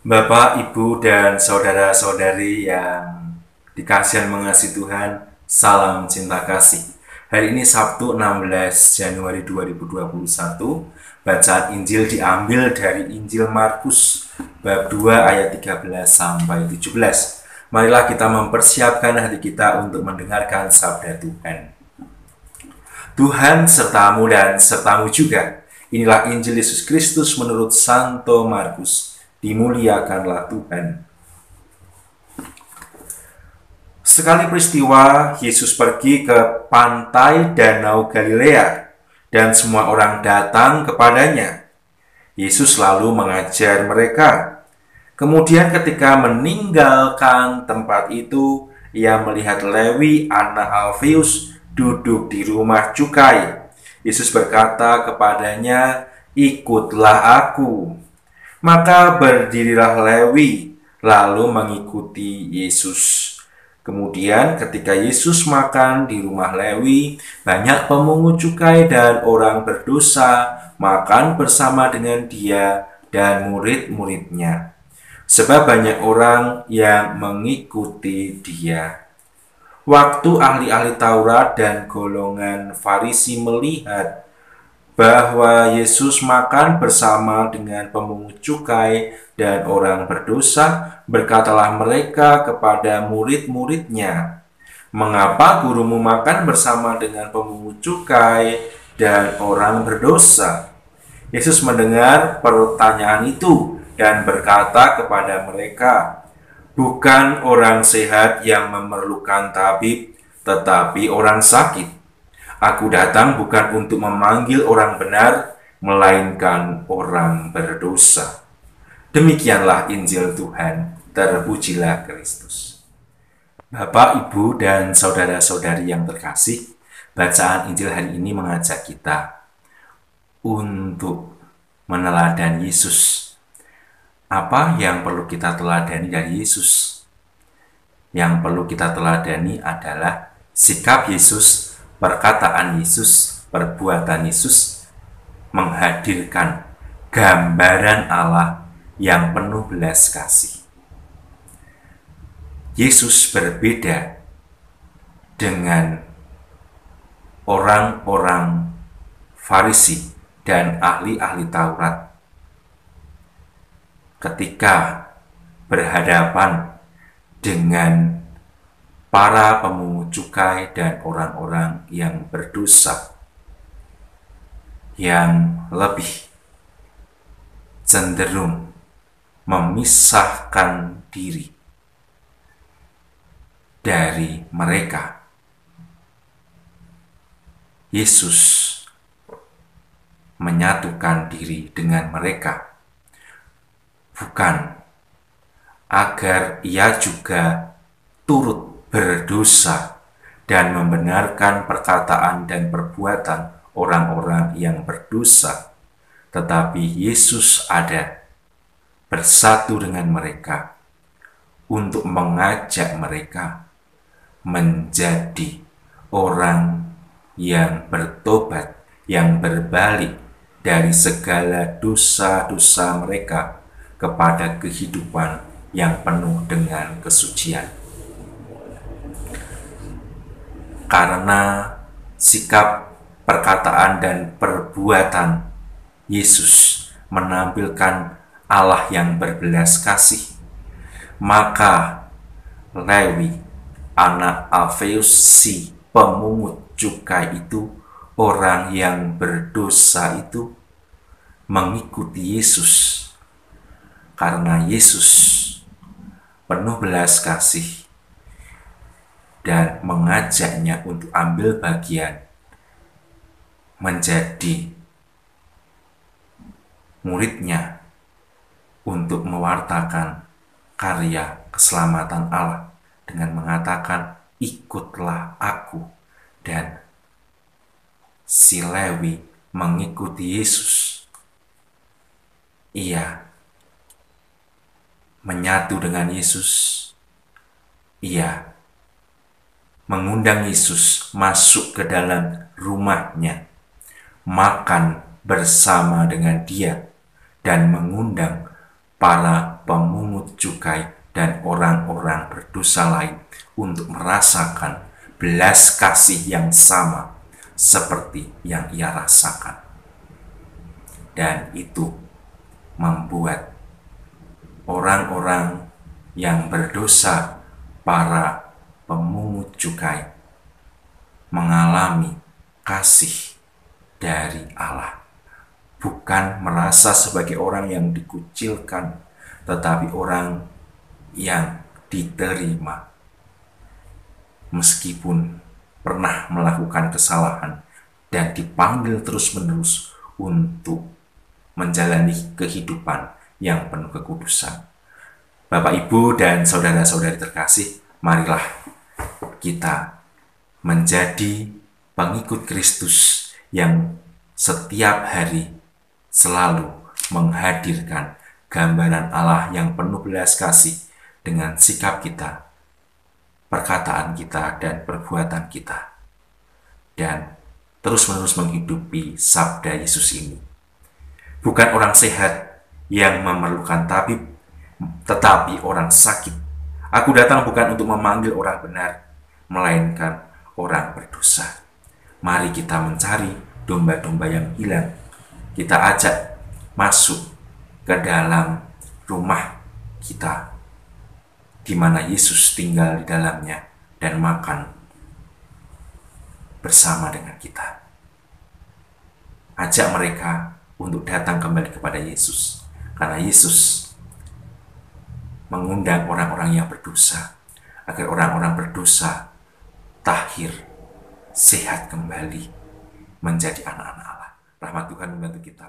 Bapak, Ibu, dan saudara-saudari yang dikasihi dan mengasihi Tuhan, salam cinta kasih. Hari ini Sabtu 16 Januari 2021, bacaan Injil diambil dari Injil Markus bab 2 ayat 13 sampai 17. Marilah kita mempersiapkan hati kita untuk mendengarkan sabda Tuhan. Tuhan sertamu dan sertamu juga. Inilah Injil Yesus Kristus menurut Santo Markus. Dimuliakanlah Tuhan. Sekali peristiwa, Yesus pergi ke pantai Danau Galilea, dan semua orang datang kepadanya. Yesus lalu mengajar mereka. Kemudian ketika meninggalkan tempat itu, ia melihat Lewi anak Alfeus duduk di rumah cukai. Yesus berkata kepadanya, "Ikutlah aku." Maka berdirilah Lewi, lalu mengikuti Yesus. Kemudian ketika Yesus makan di rumah Lewi, banyak pemungut cukai dan orang berdosa makan bersama dengan dia dan murid-muridnya. Sebab banyak orang yang mengikuti dia. Waktu ahli-ahli Taurat dan golongan Farisi melihat bahwa Yesus makan bersama dengan pemungut cukai dan orang berdosa, berkatalah mereka kepada murid-muridnya, "Mengapa gurumu makan bersama dengan pemungut cukai dan orang berdosa?" Yesus mendengar pertanyaan itu dan berkata kepada mereka, "Bukan orang sehat yang memerlukan tabib, tetapi orang sakit. Aku datang bukan untuk memanggil orang benar, melainkan orang berdosa." Demikianlah Injil Tuhan. Terpujilah Kristus. Bapak, Ibu, dan saudara-saudari yang terkasih, bacaan Injil hari ini mengajak kita untuk meneladani Yesus. Apa yang perlu kita teladani dari Yesus? Yang perlu kita teladani adalah sikap Yesus, perkataan Yesus, perbuatan Yesus menghadirkan gambaran Allah yang penuh belas kasih. Yesus berbeda dengan orang-orang Farisi dan ahli-ahli Taurat ketika berhadapan dengan para pemungut cukai dan orang-orang yang berdosa, yang lebih cenderung memisahkan diri dari mereka. Yesus menyatukan diri dengan mereka, bukan agar ia juga turut berdosa dan membenarkan perkataan dan perbuatan orang-orang yang berdosa, tetapi Yesus ada bersatu dengan mereka untuk mengajak mereka menjadi orang yang bertobat, yang berbalik dari segala dosa-dosa mereka kepada kehidupan yang penuh dengan kesucian. Karena sikap, perkataan, dan perbuatan Yesus menampilkan Allah yang berbelas kasih, maka Lewi, anak Alfeus, si pemungut cukai itu, orang yang berdosa itu, mengikuti Yesus. Karena Yesus penuh belas kasih dan mengajaknya untuk ambil bagian menjadi muridnya untuk mewartakan karya keselamatan Allah dengan mengatakan, "Ikutlah aku." Dan si Lewi mengikuti Yesus. Ia menyatu dengan Yesus. Ia mengundang Yesus masuk ke dalam rumahnya, makan bersama dengan dia, dan mengundang para pemungut cukai dan orang-orang berdosa lain untuk merasakan belas kasih yang sama seperti yang ia rasakan. Dan itu membuat orang-orang yang berdosa, para pemungut cukai, mengalami kasih dari Allah. Bukan merasa sebagai orang yang dikucilkan, tetapi orang yang diterima. Meskipun pernah melakukan kesalahan dan dipanggil terus-menerus untuk menjalani kehidupan yang penuh kekudusan. Bapak, Ibu, dan saudara-saudari terkasih, marilah kita menjadi pengikut Kristus yang setiap hari selalu menghadirkan gambaran Allah yang penuh belas kasih dengan sikap kita, perkataan kita, dan perbuatan kita. Dan terus-menerus menghidupi sabda Yesus ini. Bukan orang sehat yang memerlukan tabib, tetapi orang sakit. Aku datang bukan untuk memanggil orang benar, melainkan orang berdosa. Mari kita mencari domba-domba yang hilang. Kita ajak masuk ke dalam rumah kita, di mana Yesus tinggal di dalamnya dan makan bersama dengan kita. Ajak mereka untuk datang kembali kepada Yesus, karena Yesus mengundang orang-orang yang berdosa, agar orang-orang berdosa tahir, sehat kembali, menjadi anak-anak Allah. Rahmat Tuhan membantu kita.